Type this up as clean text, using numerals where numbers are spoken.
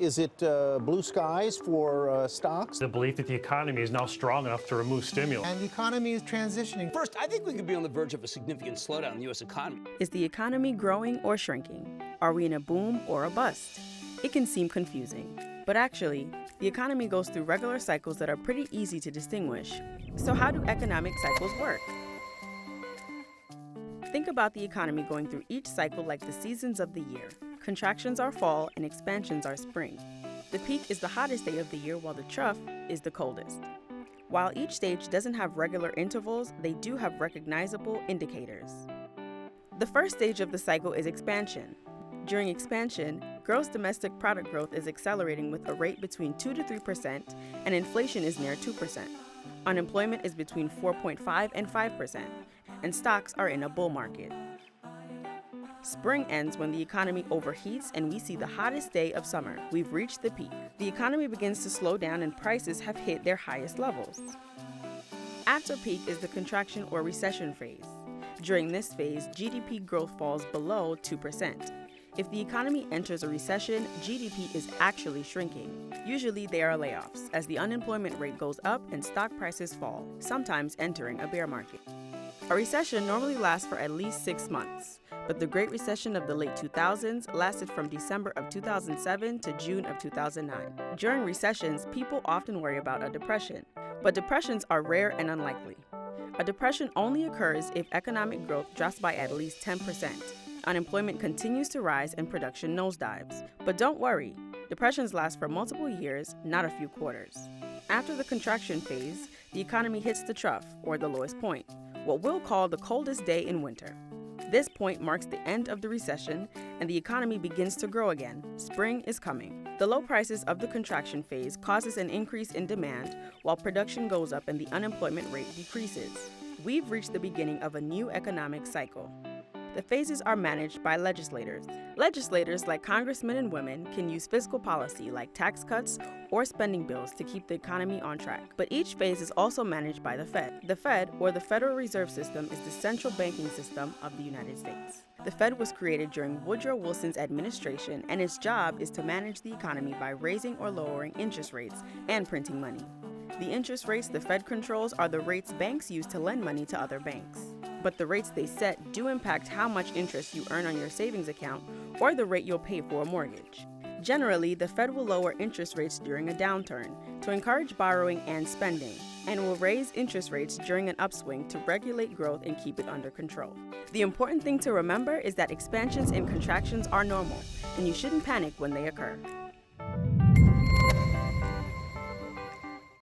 Is it blue skies for stocks? The belief that the economy is now strong enough to remove stimulus. And the economy is transitioning. First, I think we could be on the verge of a significant slowdown in the U.S. economy. Is the economy growing or shrinking? Are we in a boom or a bust? It can seem confusing, but actually, the economy goes through regular cycles that are pretty easy to distinguish. So how do economic cycles work? Think about the economy going through each cycle like the seasons of the year. Contractions are fall and expansions are spring. The peak is the hottest day of the year while the trough is the coldest. While each stage doesn't have regular intervals, they do have recognizable indicators. The first stage of the cycle is expansion. During expansion, gross domestic product growth is accelerating with a rate between 2 to 3%, and inflation is near 2%. Unemployment is between 4.5 and 5%, and stocks are in a bull market. Spring ends when the economy overheats and we see the hottest day of summer. We've reached the peak. The economy begins to slow down and prices have hit their highest levels. After peak is the contraction or recession phase. During this phase, GDP growth falls below 2%. If the economy enters a recession, GDP is actually shrinking. Usually there are layoffs as the unemployment rate goes up and stock prices fall, sometimes entering a bear market. A recession normally lasts for at least 6 months, but the Great Recession of the late 2000s lasted from December of 2007 to June of 2009. During recessions, people often worry about a depression, but depressions are rare and unlikely. A depression only occurs if economic growth drops by at least 10%. Unemployment continues to rise and production nosedives. But don't worry, depressions last for multiple years, not a few quarters. After the contraction phase, the economy hits the trough, or the lowest point, what we'll call the coldest day in winter. This point marks the end of the recession, and the economy begins to grow again. Spring is coming. The low prices of the contraction phase causes an increase in demand, while production goes up and the unemployment rate decreases. We've reached the beginning of a new economic cycle. The phases are managed by legislators. Legislators, like congressmen and women, can use fiscal policy like tax cuts or spending bills to keep the economy on track. But each phase is also managed by the Fed. The Fed, or the Federal Reserve System, is the central banking system of the United States. The Fed was created during Woodrow Wilson's administration, and its job is to manage the economy by raising or lowering interest rates and printing money. The interest rates the Fed controls are the rates banks use to lend money to other banks. But the rates they set do impact how much interest you earn on your savings account or the rate you'll pay for a mortgage. Generally, the Fed will lower interest rates during a downturn to encourage borrowing and spending, and will raise interest rates during an upswing to regulate growth and keep it under control. The important thing to remember is that expansions and contractions are normal, and you shouldn't panic when they occur.